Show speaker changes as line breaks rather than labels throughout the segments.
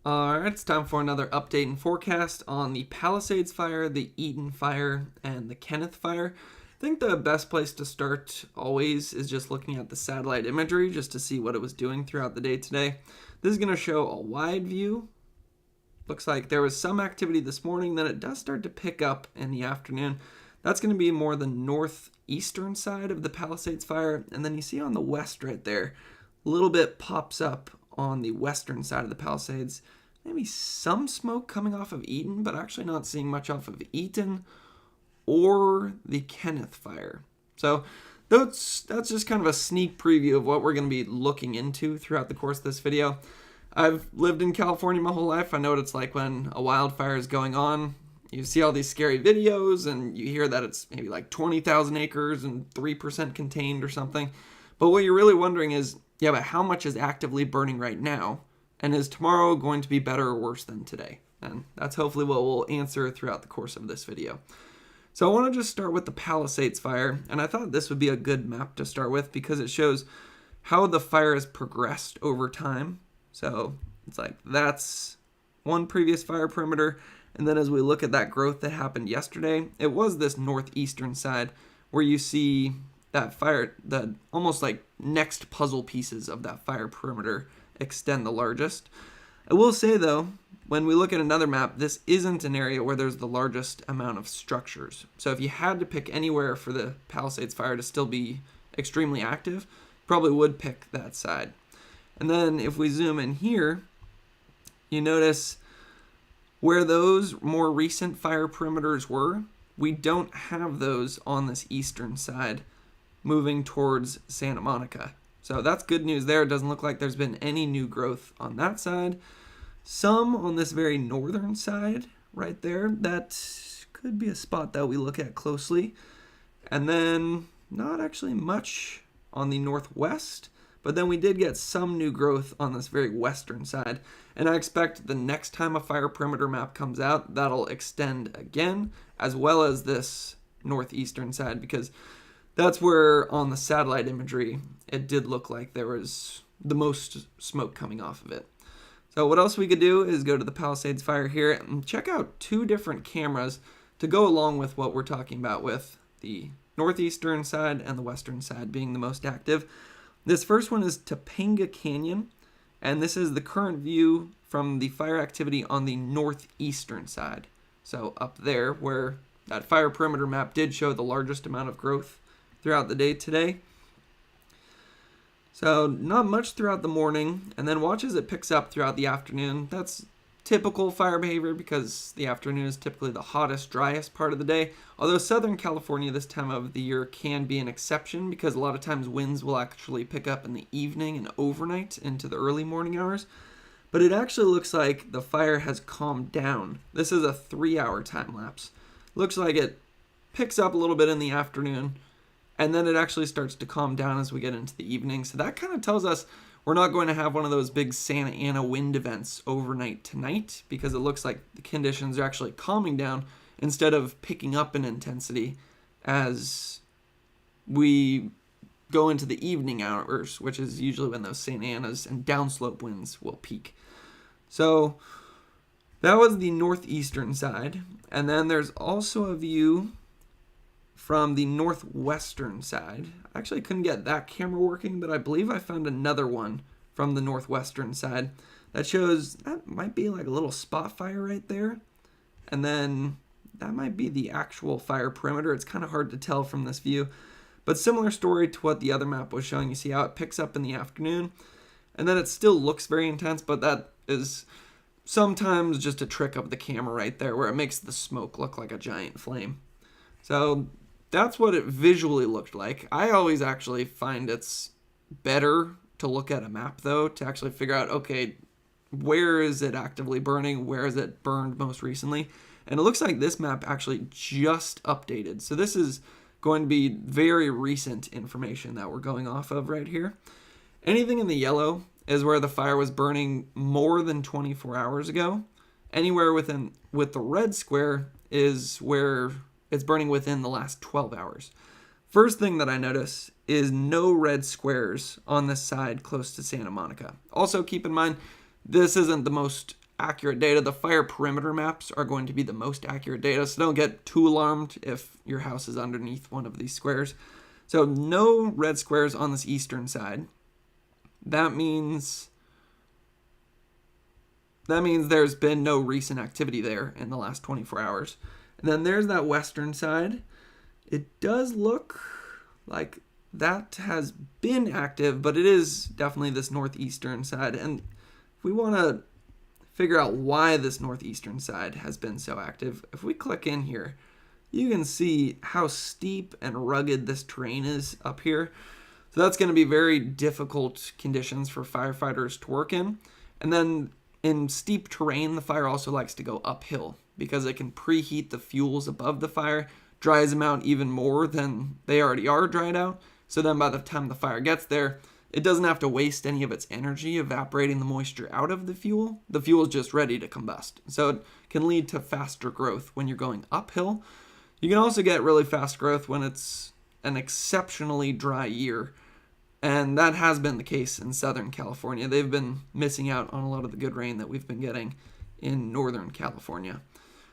Alright, it's time for another update and forecast on the Palisades Fire, the Eaton Fire, and the Kenneth Fire. I think the best place to start always is just looking at the satellite imagery just to see what it was doing throughout the day today. This is going to show a wide view. Looks like there was some activity this morning, then it does start to pick up in the afternoon. That's going to be more the northeastern side of the Palisades Fire, and then you see on the west right there, a little bit pops up on the western side of the Palisades. Maybe some smoke coming off of Eaton, but actually not seeing much off of Eaton or the Kenneth Fire. So that's just kind of a sneak preview of what we're going to be looking into throughout the course of this video. I've lived in California my whole life. I know what it's like when a wildfire is going on. You see all these scary videos and you hear that it's maybe like 20,000 acres and 3% contained or something. But what you're really wondering is, yeah, but how much is actively burning right now? And is tomorrow going to be better or worse than today? And that's hopefully what we'll answer throughout the course of this video. So I want to just start with the Palisades Fire. And I thought this would be a good map to start with because it shows how the fire has progressed over time. So it's like that's one previous fire perimeter. And then as we look at that growth that happened yesterday, it was this northeastern side where you see that fire, the almost like next puzzle pieces of that fire perimeter extend the largest. I will say though, when we look at another map, this isn't an area where there's the largest amount of structures. So if you had to pick anywhere for the Palisades Fire to still be extremely active, probably would pick that side. And then if we zoom in here, you notice where those more recent fire perimeters were, we don't have those on this eastern side moving towards Santa Monica. So that's good news there. It doesn't look like there's been any new growth on that side. Some on this very northern side right there. That could be a spot that we look at closely. And then not actually much on the northwest. But then we did get some new growth on this very western side. And I expect the next time a fire perimeter map comes out, that'll extend again, as well as this northeastern side, because that's where on the satellite imagery, it did look like there was the most smoke coming off of it. So what else we could do is go to the Palisades Fire here and check out two different cameras to go along with what we're talking about with the northeastern side and the western side being the most active. This first one is Topanga Canyon, and this is the current view from the fire activity on the northeastern side. So up there where that fire perimeter map did show the largest amount of growth throughout the day today. So not much throughout the morning, and then watch as it picks up throughout the afternoon. That's typical fire behavior because the afternoon is typically the hottest, driest part of the day. Although Southern California this time of the year can be an exception because a lot of times winds will actually pick up in the evening and overnight into the early morning hours. But it actually looks like the fire has calmed down. This is a 3-hour time lapse. Looks like it picks up a little bit in the afternoon, and then it actually starts to calm down as we get into the evening. So that kind of tells us we're not going to have one of those big Santa Ana wind events overnight tonight because it looks like the conditions are actually calming down instead of picking up in intensity as we go into the evening hours, which is usually when those Santa Anas and downslope winds will peak. So that was the northeastern side. And then there's also a view from the northwestern side. I actually couldn't get that camera working, but I believe I found another one from the northwestern side that shows that might be like a little spot fire right there. And then that might be the actual fire perimeter. It's kind of hard to tell from this view, but similar story to what the other map was showing. You see how it picks up in the afternoon, and then it still looks very intense, but that is sometimes just a trick of the camera right there where it makes the smoke look like a giant flame. So that's what it visually looked like. I always actually find it's better to look at a map, though, to actually figure out, okay, where is it actively burning? Where is it burned most recently? And it looks like this map actually just updated. So this is going to be very recent information that we're going off of right here. Anything in the yellow is where the fire was burning more than 24 hours ago. Anywhere with the red square is where it's burning within the last 12 hours. First thing that I notice is no red squares on this side close to Santa Monica. Also keep in mind, this isn't the most accurate data. The fire perimeter maps are going to be the most accurate data, so don't get too alarmed if your house is underneath one of these squares. So no red squares on this eastern side. That means there's been no recent activity there in the last 24 hours. And then there's that western side. It does look like that has been active, but it is definitely this northeastern side. And if we want to figure out why this northeastern side has been so active, if we click in here, you can see how steep and rugged this terrain is up here. So that's going to be very difficult conditions for firefighters to work in. And then in steep terrain, the fire also likes to go uphill because it can preheat the fuels above the fire, dries them out even more than they already are dried out. So then by the time the fire gets there, it doesn't have to waste any of its energy evaporating the moisture out of the fuel. The fuel is just ready to combust. So it can lead to faster growth when you're going uphill. You can also get really fast growth when it's an exceptionally dry year. And that has been the case in Southern California. They've been missing out on a lot of the good rain that we've been getting in Northern California.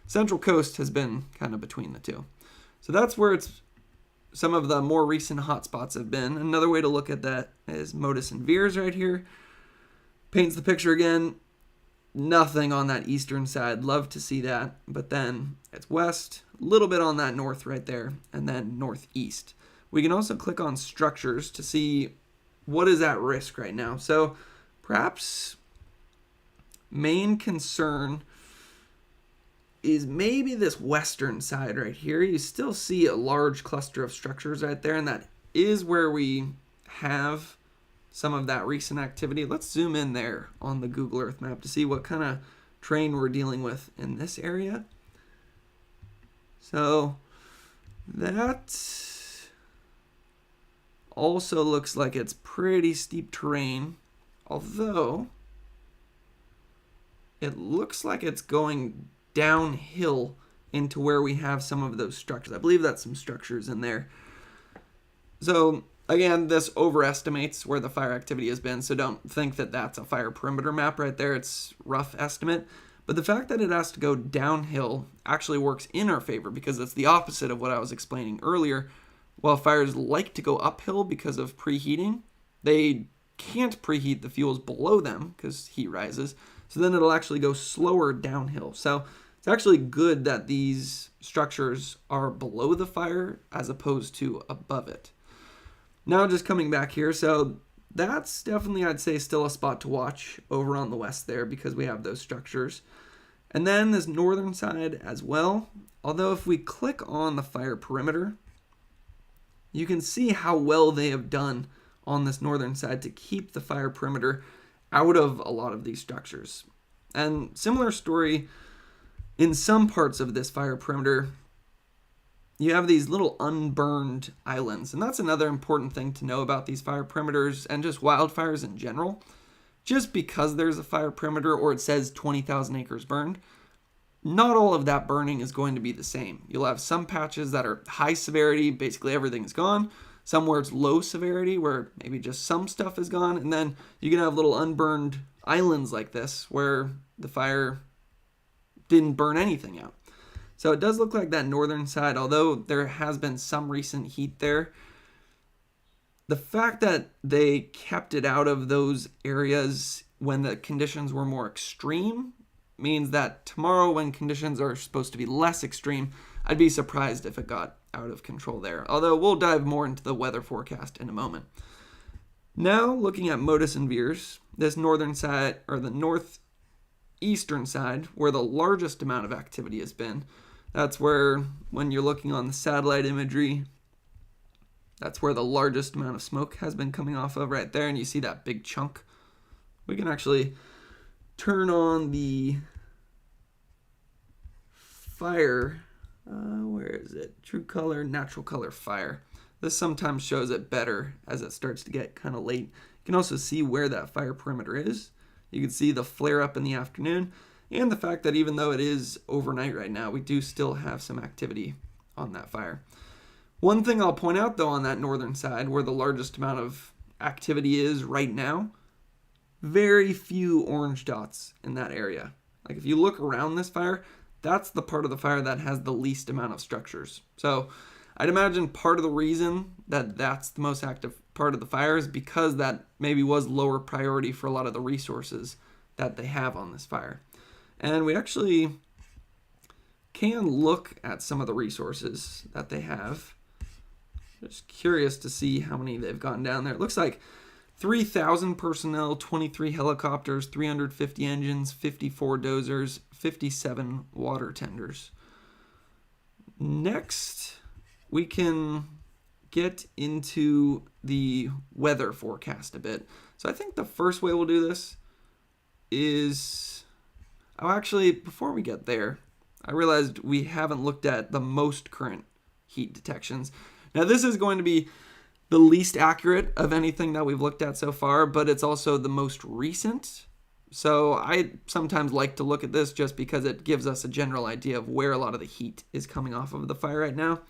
Central Coast has been kind of between the two. So that's where some of the more recent hotspots have been. Another way to look at that is Modus and Veers right here. Paints the picture again. Nothing on that eastern side. Love to see that. But then it's west, a little bit on that north right there, and then northeast. We can also click on structures to see what is at risk right now. So perhaps main concern is maybe this western side right here. You still see a large cluster of structures right there, and that is where we have some of that recent activity. Let's zoom in there on the Google Earth map to see what kind of terrain we're dealing with in this area. So that also looks like it's pretty steep terrain, although it looks like it's going downhill into where we have some of those structures. I believe that's some structures in there. So again, this overestimates where the fire activity has been, so don't think that that's a fire perimeter map right there. It's rough estimate. But the fact that it has to go downhill actually works in our favor because it's the opposite of what I was explaining earlier. While fires like to go uphill because of preheating, they can't preheat the fuels below them because heat rises. So then it'll actually go slower downhill. So it's actually good that these structures are below the fire as opposed to above it. Now just coming back here, so that's definitely, I'd say, still a spot to watch over on the west there because we have those structures. And then this northern side as well. Although if we click on the fire perimeter, you can see how well they have done on this northern side to keep the fire perimeter out of a lot of these structures. And similar story in some parts of this fire perimeter, you have these little unburned islands. And that's another important thing to know about these fire perimeters and just wildfires in general. Just because there's a fire perimeter or it says 20,000 acres burned, not all of that burning is going to be the same. You'll have some patches that are high severity, basically everything is gone. Some where it's low severity, where maybe just some stuff is gone. And then you can have little unburned islands like this, where the fire didn't burn anything out. So it does look like that northern side, although there has been some recent heat there. The fact that they kept it out of those areas when the conditions were more extreme means that tomorrow when conditions are supposed to be less extreme, I'd be surprised if it got out of control there. Although we'll dive more into the weather forecast in a moment. Now looking at Modus and Veers, this northern side, or the northeastern side, where the largest amount of activity has been. That's where, when you're looking on the satellite imagery, that's where the largest amount of smoke has been coming off of right there, and you see that big chunk. We can actually turn on the fire. Where is it? True color, natural color fire. This sometimes shows it better as it starts to get kind of late. You can also see where that fire perimeter is. You can see the flare up in the afternoon and the fact that even though it is overnight right now, we do still have some activity on that fire. One thing I'll point out though on that northern side where the largest amount of activity is right now, very few orange dots in that area. Like if you look around this fire, that's the part of the fire that has the least amount of structures. So I'd imagine part of the reason that that's the most active part of the fire is because that maybe was lower priority for a lot of the resources that they have on this fire. And we actually can look at some of the resources that they have. Just curious to see how many they've gotten down there. It looks like 3,000 personnel, 23 helicopters, 350 engines, 54 dozers, 57 water tenders. Next, we can get into the weather forecast a bit. So I think the first way we'll do this is... Oh, actually, before we get there, I realized we haven't looked at the most current heat detections. Now, this is going to be the least accurate of anything that we've looked at so far, but it's also the most recent. So I sometimes like to look at this just because it gives us a general idea of where a lot of the heat is coming off of the fire right now.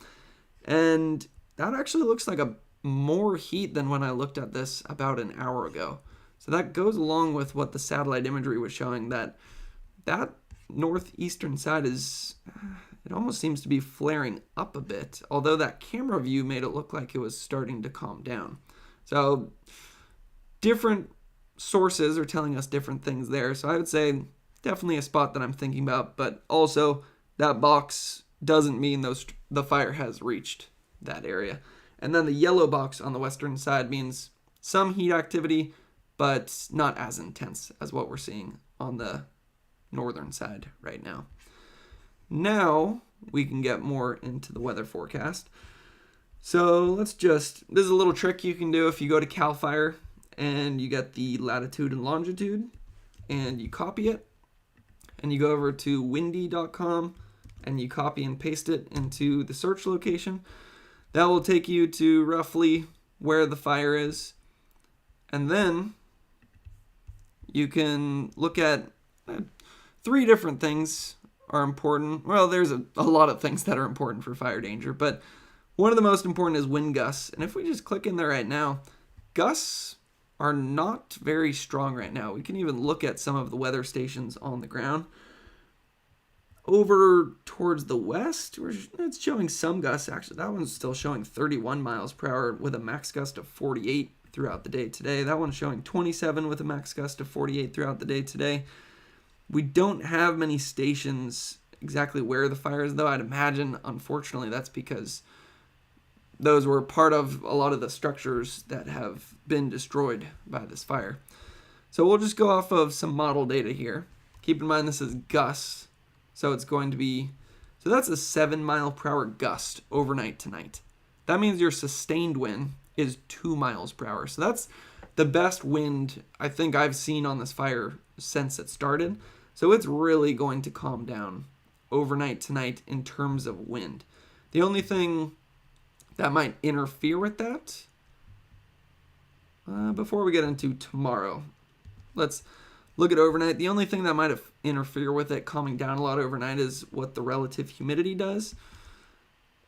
And that actually looks like a more heat than when I looked at this about an hour ago. So that goes along with what the satellite imagery was showing, that northeastern side is, it almost seems to be flaring up a bit, although that camera view made it look like it was starting to calm down. So different sources are telling us different things there. So I would say definitely a spot that I'm thinking about, but also that box doesn't mean the fire has reached that area. And then the yellow box on the western side means some heat activity, but not as intense as what we're seeing on the northern side right now. Now we can get more into the weather forecast. So this is a little trick you can do if you go to Cal Fire and you get the latitude and longitude and you copy it and you go over to windy.com and you copy and paste it into the search location. That will take you to roughly where the fire is. And then you can look at 3 different things are important. Well, there's a lot of things that are important for fire danger, but one of the most important is wind gusts. And if we just click in there right now, gusts are not very strong right now. We can even look at some of the weather stations on the ground. Over towards the west, it's showing some gusts. Actually, that one's still showing 31 miles per hour with a max gust of 48 throughout the day today. That one's showing 27 with a max gust of 48 throughout the day today. We don't have many stations exactly where the fire is, though. I'd imagine, unfortunately, that's because those were part of a lot of the structures that have been destroyed by this fire. So we'll just go off of some model data here. Keep in mind this is gusts, so it's going to be... So that's a 7 mile per hour gust overnight tonight. That means your sustained wind is 2 miles per hour. So that's the best wind I think I've seen on this fire since it started. So it's really going to calm down overnight tonight in terms of wind. The only thing that might interfere with that, before we get into tomorrow, let's look at overnight. The only thing that might interfere with it calming down a lot overnight is what the relative humidity does.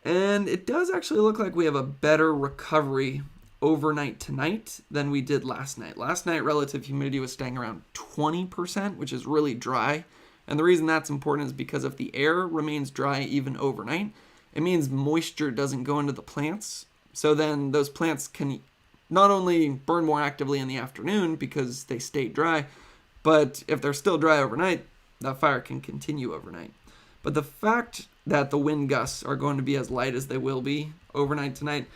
And it does actually look like we have a better recovery overnight tonight than we did last night. Last night, relative humidity was staying around 20%, which is really dry. And the reason that's important is because if the air remains dry even overnight, it means moisture doesn't go into the plants. So then those plants can not only burn more actively in the afternoon because they stay dry, but if they're still dry overnight, that fire can continue overnight. But the fact that the wind gusts are going to be as light as they will be overnight tonight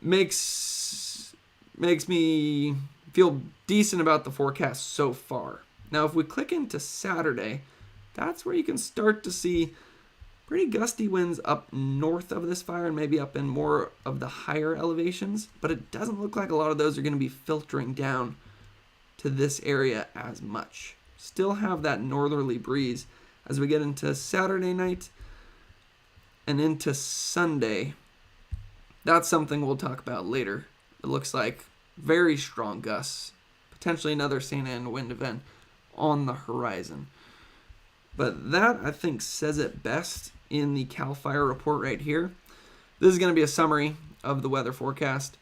makes me feel decent about the forecast so far. Now, if we click into Saturday, that's where you can start to see pretty gusty winds up north of this fire and maybe up in more of the higher elevations, but it doesn't look like a lot of those are going to be filtering down to this area as much. Still have that northerly breeze as we get into Saturday night and into Sunday. That's something we'll talk about later. It looks like very strong gusts, potentially another Santa Ana wind event on the horizon. But that, I think, says it best in the Cal Fire report right here. This is going to be a summary of the weather forecast.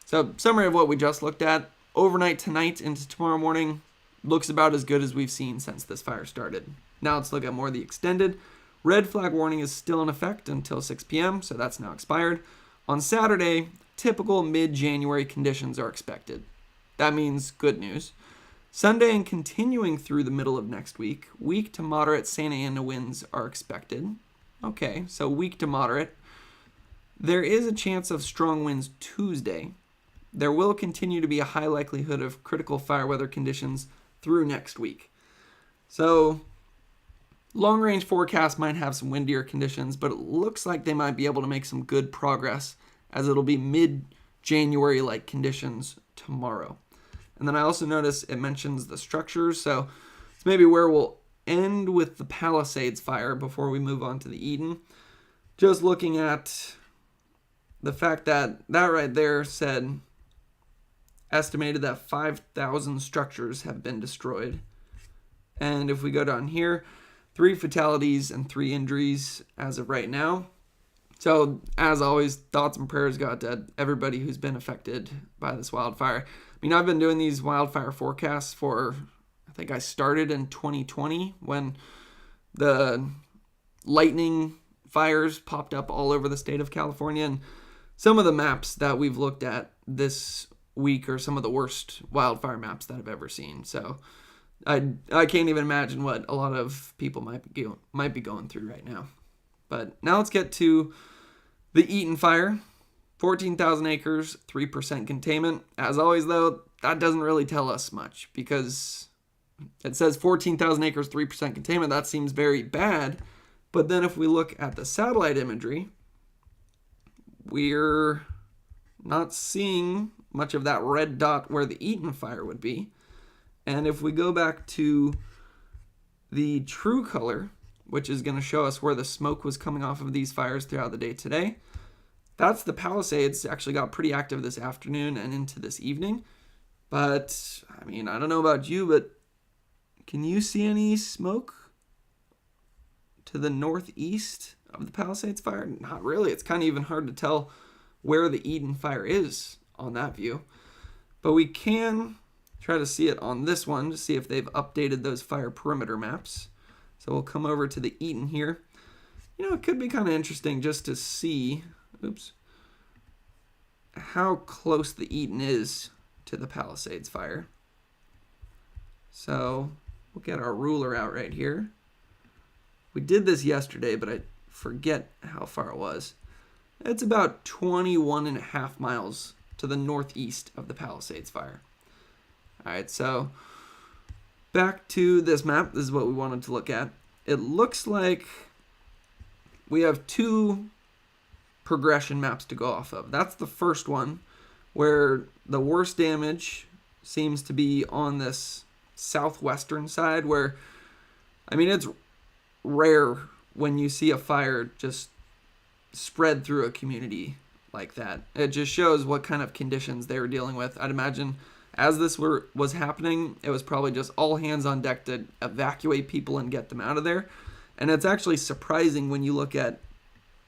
So, summary of what we just looked at. Overnight tonight into tomorrow morning, looks about as good as we've seen since this fire started. Now let's look at more of the extended. Red flag warning is still in effect until 6 p.m., so that's now expired. On Saturday, typical mid-January conditions are expected. That means good news. Sunday and continuing through the middle of next week, weak to moderate Santa Ana winds are expected. Okay, so weak to moderate. There is a chance of strong winds Tuesday. There will continue to be a high likelihood of critical fire weather conditions through next week. So, long-range forecast might have some windier conditions, but it looks like they might be able to make some good progress as it'll be mid-January-like conditions tomorrow. And then I also notice it mentions the structures, so it's maybe where we'll end with the Palisades Fire before we move on to the Eaton. Just looking at the fact that right there said estimated that 5,000 structures have been destroyed. And if we go down here, 3 fatalities and 3 injuries as of right now. So, as always, thoughts and prayers go out to everybody who's been affected by this wildfire. I mean, I've been doing these wildfire forecasts for, I think I started in 2020 when the lightning fires popped up all over the state of California. And some of the maps that we've looked at this week are some of the worst wildfire maps that I've ever seen. So, I can't even imagine what a lot of people might be going through right now. But now let's get to the Eaton Fire. 14,000 acres, 3% containment. As always, though, that doesn't really tell us much because it says 14,000 acres, 3% containment. That seems very bad. But then if we look at the satellite imagery, we're not seeing much of that red dot where the Eaton Fire would be. And if we go back to the true color, which is going to show us where the smoke was coming off of these fires throughout the day today, that's the Palisades. Actually got pretty active this afternoon and into this evening. But, I mean, I don't know about you, but can you see any smoke to the northeast of the Palisades Fire? Not really. It's kind of even hard to tell where the Eaton Fire is on that view. But we can try to see it on this one to see if they've updated those fire perimeter maps. So we'll come over to the Eaton here. You know, it could be kind of interesting just to see, how close the Eaton is to the Palisades Fire. So we'll get our ruler out right here. We did this yesterday, but I forget how far it was. It's about 21.5 miles to the northeast of the Palisades Fire. All right, so back to this map. This is what we wanted to look at. It looks like we have 2 progression maps to go off of. That's the first one where the worst damage seems to be on this southwestern side where, I mean, it's rare when you see a fire just spread through a community like that. It just shows what kind of conditions they were dealing with. I'd imagine as this was happening, it was probably just all hands on deck to evacuate people and get them out of there. And it's actually surprising when you look at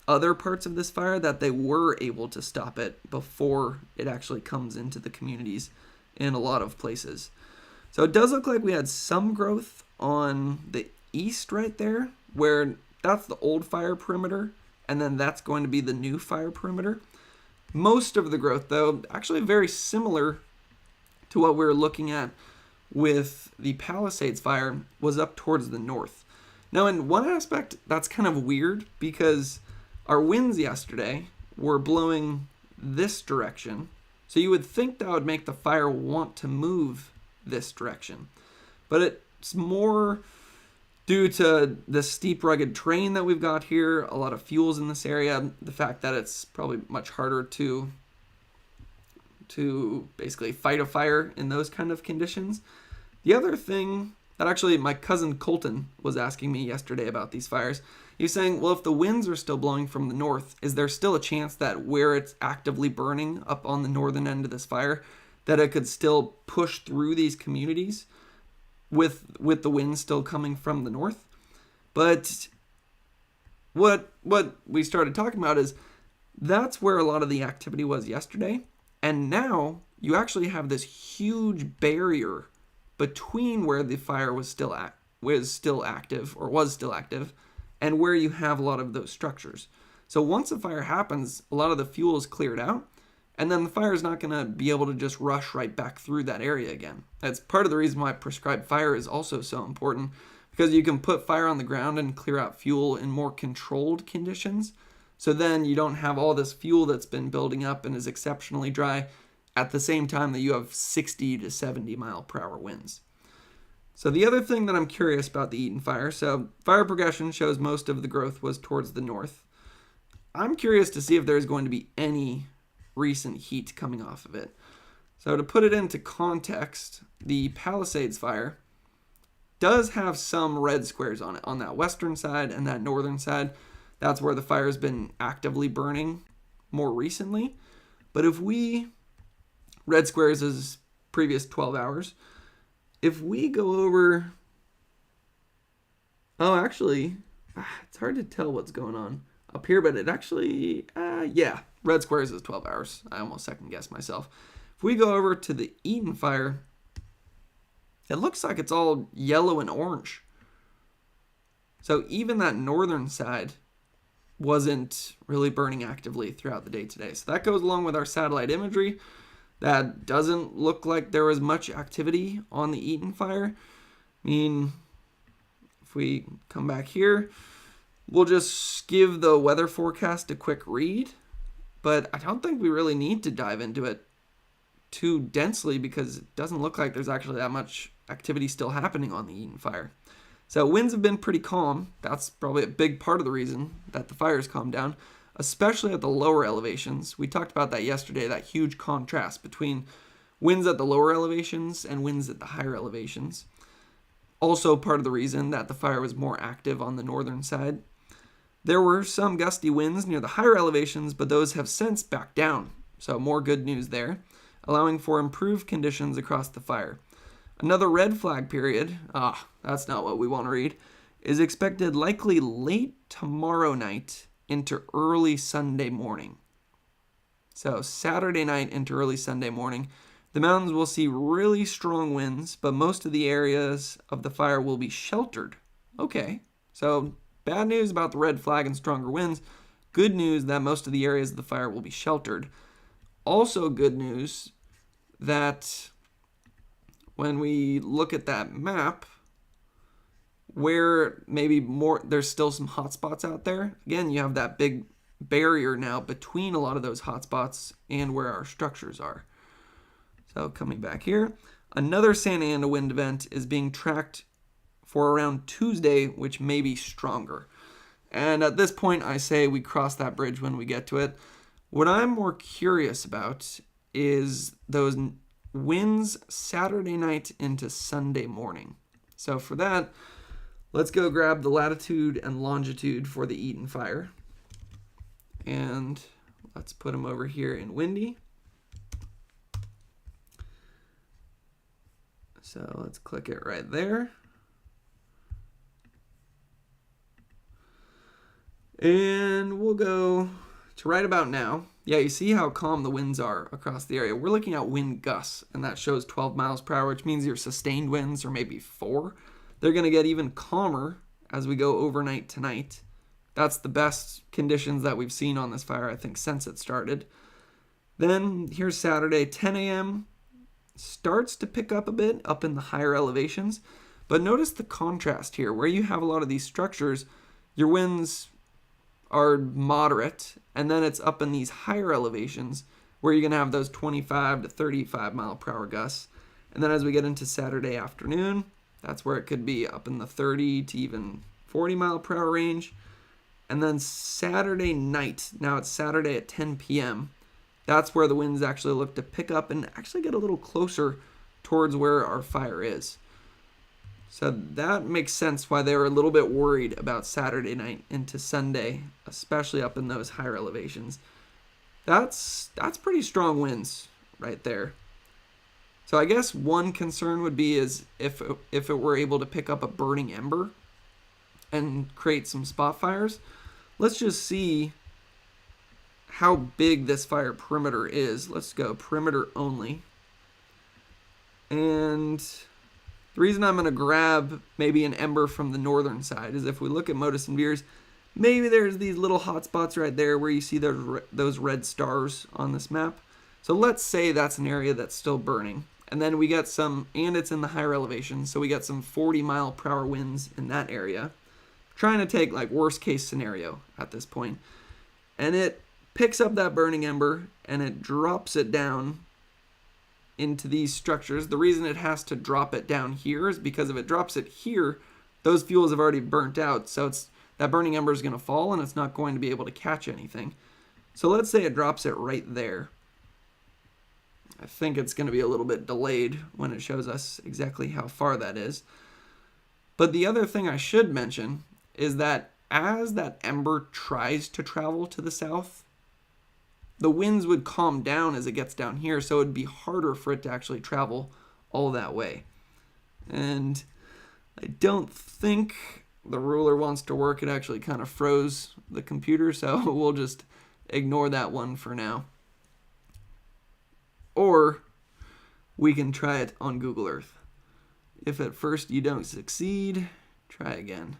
other parts of this fire that they were able to stop it before it actually comes into the communities in a lot of places. So it does look like we had some growth on the east right there, where that's the old fire perimeter, and then that's going to be the new fire perimeter. Most of the growth, though, actually very similar to what we were looking at with the Palisades Fire, was up towards the north. Now, in one aspect, that's kind of weird because our winds yesterday were blowing this direction. So you would think that would make the fire want to move this direction. But it's more due to the steep, rugged terrain that we've got here, a lot of fuels in this area, the fact that it's probably much harder to basically fight a fire in those kind of conditions. The other thing that actually my cousin Colton was asking me yesterday about these fires, he was saying, well, if the winds are still blowing from the north, is there still a chance that where it's actively burning up on the northern end of this fire, that it could still push through these communities with the wind still coming from the north? But what we started talking about is that's where a lot of the activity was yesterday. And now you actually have this huge barrier between where the fire was still active and where you have a lot of those structures. So once a fire happens, a lot of the fuel is cleared out, and then the fire is not going to be able to just rush right back through that area again. That's part of the reason why prescribed fire is also so important, because you can put fire on the ground and clear out fuel in more controlled conditions. So then you don't have all this fuel that's been building up and is exceptionally dry at the same time that you have 60 to 70 mile per hour winds. So the other thing that I'm curious about the Eaton Fire, so fire progression shows most of the growth was towards the north. I'm curious to see if there's going to be any recent heat coming off of it. So to put it into context, the Palisades Fire does have some red squares on it, on that western side and that northern side. That's where the fire has been actively burning more recently. But if red squares is previous 12 hours. If we go over, it's hard to tell what's going on up here, but it actually, red squares is 12 hours. I almost second guessed myself. If we go over to the Eaton Fire, it looks like it's all yellow and orange. So even that northern side wasn't really burning actively throughout the day today. So that goes along with our satellite imagery. That doesn't look like there was much activity on the Eaton Fire. I mean, if we come back here, we'll just give the weather forecast a quick read. But I don't think we really need to dive into it too densely because it doesn't look like there's actually that much activity still happening on the Eaton Fire. So winds have been pretty calm. That's probably a big part of the reason that the fire's calmed down, especially at the lower elevations. We talked about that yesterday, that huge contrast between winds at the lower elevations and winds at the higher elevations. Also part of the reason that the fire was more active on the northern side. There were some gusty winds near the higher elevations, but those have since backed down. So more good news there, allowing for improved conditions across the fire. Another red flag period, that's not what we want to read, is expected likely late tomorrow night into early Sunday morning. So Saturday night into early Sunday morning, the mountains will see really strong winds, but most of the areas of the fire will be sheltered. Okay, so bad news about the red flag and stronger winds. Good news that most of the areas of the fire will be sheltered. Also good news that when we look at that map, where maybe there's still some hot spots out there. Again, you have that big barrier now between a lot of those hot spots and where our structures are. So coming back here, another Santa Ana wind event is being tracked for around Tuesday, which may be stronger. And at this point, I say we cross that bridge when we get to it. What I'm more curious about is those winds Saturday night into Sunday morning. So for that, let's go grab the latitude and longitude for the Eaton Fire. And let's put them over here in windy. So let's click it right there. And we'll go to right about now. Yeah, you see how calm the winds are across the area. We're looking at wind gusts, and that shows 12 miles per hour, which means your sustained winds are maybe 4. They're going to get even calmer as we go overnight tonight. That's the best conditions that we've seen on this fire, I think, since it started. Then here's Saturday, 10 a.m. Starts to pick up a bit up in the higher elevations. But notice the contrast here. Where you have a lot of these structures, your winds are moderate, and then it's up in these higher elevations where you're going to have those 25 to 35 mile per hour gusts. And then as we get into Saturday afternoon, that's where it could be up in the 30 to even 40 mile per hour range. And then Saturday night, now it's Saturday at 10 p.m., that's where the winds actually look to pick up and actually get a little closer towards where our fire is. So that makes sense why they were a little bit worried about Saturday night into Sunday, especially up in those higher elevations. That's pretty strong winds right there. So I guess one concern would be is if it were able to pick up a burning ember and create some spot fires. Let's just see how big this fire perimeter is. Let's go perimeter only. And The reason I'm going to grab maybe an ember from the northern side is if we look at modus and veers, maybe there's these little hot spots right there where you see those red stars on this map. So let's say that's an area that's still burning. And then we get some, and it's in the higher elevation, so we get some 40-mile-per-hour winds in that area. Trying to take like worst case scenario at this point. And it picks up that burning ember and it drops it down into these structures. The reason it has to drop it down here is because if it drops it here, those fuels have already burnt out. So that burning ember is going to fall and it's not going to be able to catch anything. So let's say it drops it right there. I think it's going to be a little bit delayed when it shows us exactly how far that is. But the other thing I should mention is that as that ember tries to travel to the south, the winds would calm down as it gets down here, so it would be harder for it to actually travel all that way. And I don't think the ruler wants to work. It actually kind of froze the computer, so we'll just ignore that one for now. Or we can try it on Google Earth. If at first you don't succeed, try again.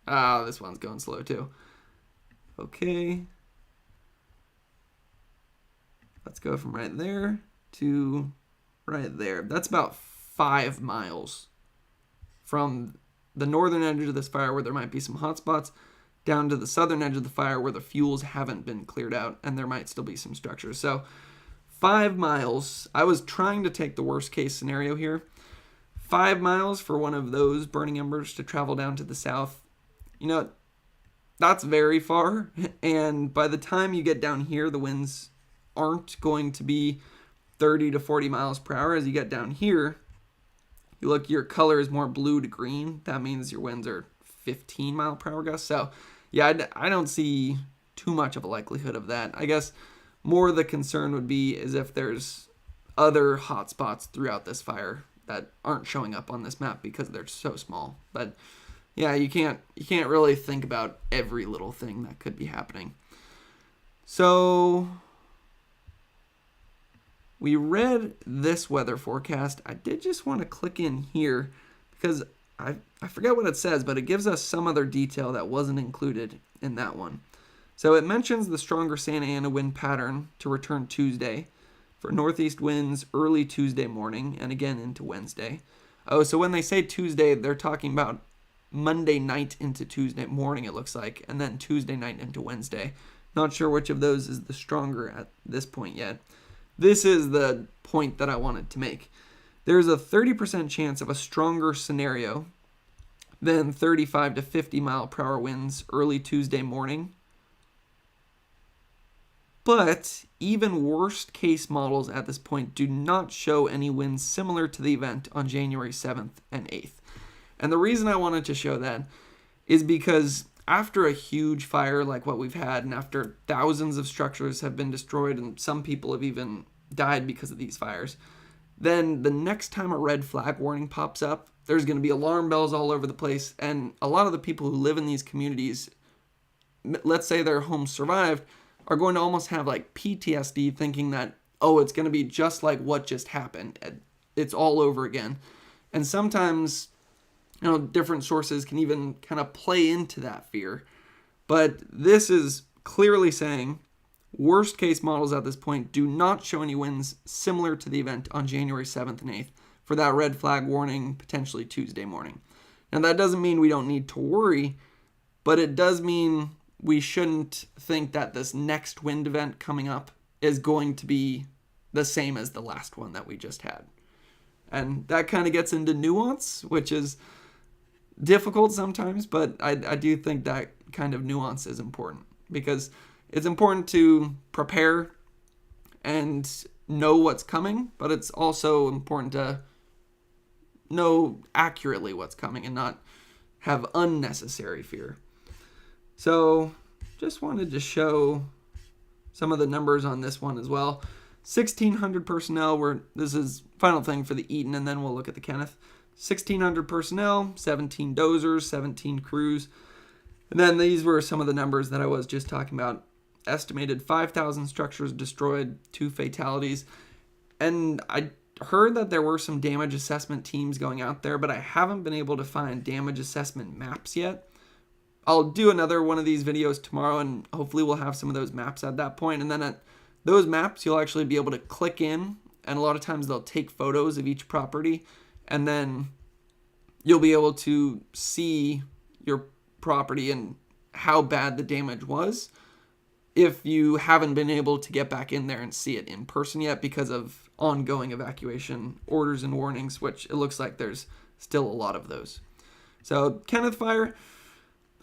Ah, this one's going slow too. Okay. Let's go from right there to right there. That's about 5 miles from the northern edge of this fire where there might be some hot spots down to the southern edge of the fire where the fuels haven't been cleared out and there might still be some structures. So 5 miles. I was trying to take the worst case scenario here. 5 miles for one of those burning embers to travel down to the south. You know, that's very far. And by the time you get down here, the winds aren't going to be 30 to 40 miles per hour. As you get down here, you look, your color is more blue to green. That means your winds are 15 mile per hour gusts. So yeah, I don't see too much of a likelihood of that. I guess more the concern would be is if there's other hot spots throughout this fire that aren't showing up on this map because they're so small. But yeah, you can't really think about every little thing that could be happening. So we read this weather forecast. I did just want to click in here because I forget what it says, but it gives us some other detail that wasn't included in that one. So it mentions the stronger Santa Ana wind pattern to return Tuesday for northeast winds early Tuesday morning and again into Wednesday. Oh, so when they say Tuesday, they're talking about Monday night into Tuesday morning, it looks like, and then Tuesday night into Wednesday. Not sure which of those is the stronger at this point yet. This is the point that I wanted to make. There's a 30% chance of a stronger scenario than 35 to 50 mile per hour winds early Tuesday morning. But even worst case models at this point do not show any winds similar to the event on January 7th and 8th. And the reason I wanted to show that is because after a huge fire like what we've had, and after thousands of structures have been destroyed and some people have even died because of these fires, then the next time a red flag warning pops up, there's going to be alarm bells all over the place. And a lot of the people who live in these communities, let's say their homes survived, are going to almost have like PTSD thinking that, oh, it's going to be just like what just happened. It's all over again. And sometimes, you know, different sources can even kind of play into that fear. But this is clearly saying worst case models at this point do not show any winds similar to the event on January 7th and 8th for that red flag warning potentially Tuesday morning. Now that doesn't mean we don't need to worry, but it does mean we shouldn't think that this next wind event coming up is going to be the same as the last one that we just had. And that kind of gets into nuance, which is difficult sometimes, but I do think that kind of nuance is important because it's important to prepare and know what's coming, but it's also important to know accurately what's coming and not have unnecessary fear. So just wanted to show some of the numbers on this one as well. 1,600 personnel this is final thing for the Eaton, and then we'll look at the Kenneth. 1,600 personnel, 17 dozers, 17 crews. And then these were some of the numbers that I was just talking about. Estimated 5,000 structures destroyed, 2 fatalities. And I heard that there were some damage assessment teams going out there, but I haven't been able to find damage assessment maps yet. I'll do another one of these videos tomorrow, and hopefully we'll have some of those maps at that point. And then at those maps, you'll actually be able to click in, and a lot of times they'll take photos of each property, and then you'll be able to see your property and how bad the damage was if you haven't been able to get back in there and see it in person yet because of ongoing evacuation orders and warnings, which it looks like there's still a lot of those. So Kenneth Fire,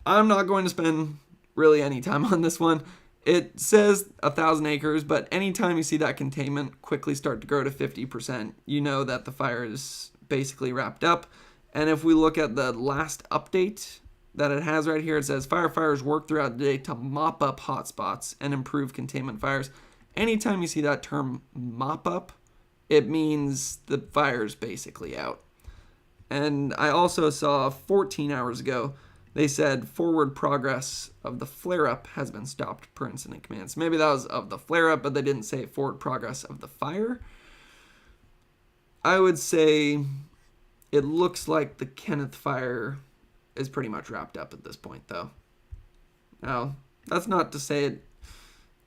I'm not going to spend really any time on this one. It says 1,000 acres, but anytime you see that containment quickly start to grow to 50%, you know that the fire is basically wrapped up. And if we look at the last update that it has right here, it says firefighters work throughout the day to mop up hotspots and improve containment fires. Anytime you see that term mop up, it means the fire's basically out. And I also saw 14 hours ago, they said forward progress of the flare-up has been stopped per incident command. So maybe that was of the flare-up, but they didn't say forward progress of the fire. I would say it looks like the Kenneth Fire is pretty much wrapped up at this point, though. Now, that's not to say it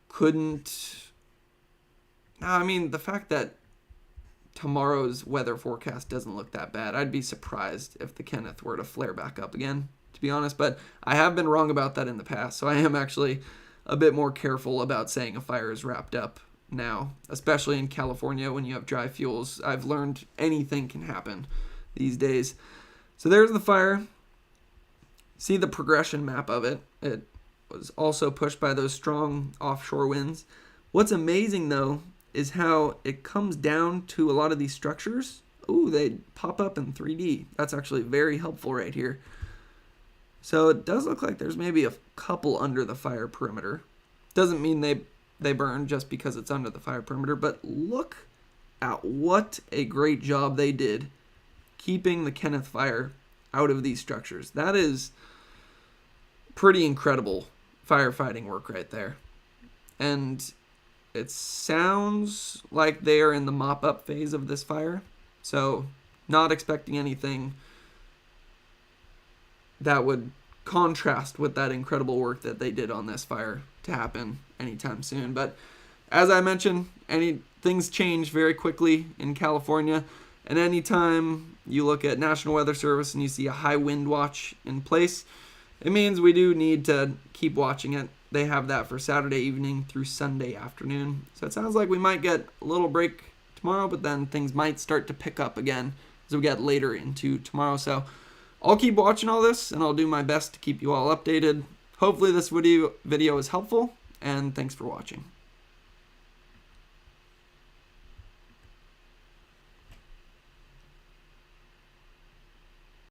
couldn't. I mean, the fact that tomorrow's weather forecast doesn't look that bad, I'd be surprised if the Kenneth were to flare back up again, to be honest. But I have been wrong about that in the past, so I am actually a bit more careful about saying a fire is wrapped up now, especially in California when you have dry fuels. I've learned anything can happen these days. So there's the fire. See the progression map of it. It was also pushed by those strong offshore winds. What's amazing, though, is how it comes down to a lot of these structures. Ooh, they pop up in 3D. That's actually very helpful right here. So it does look like there's maybe a couple under the fire perimeter. Doesn't mean they burn just because it's under the fire perimeter, but look at what a great job they did keeping the Kenneth Fire out of these structures. That is pretty incredible firefighting work right there. And it sounds like they are in the mop-up phase of this fire. So not expecting anything that would contrast with that incredible work that they did on this fire to happen anytime soon. But as I mentioned, things change very quickly in California. And anytime you look at National Weather Service and you see a high wind watch in place, it means we do need to keep watching it. They have that for Saturday evening through Sunday afternoon. So it sounds like we might get a little break tomorrow, but then things might start to pick up again as we get later into tomorrow. So I'll keep watching all this, and I'll do my best to keep you all updated. Hopefully this video is helpful, and thanks for watching.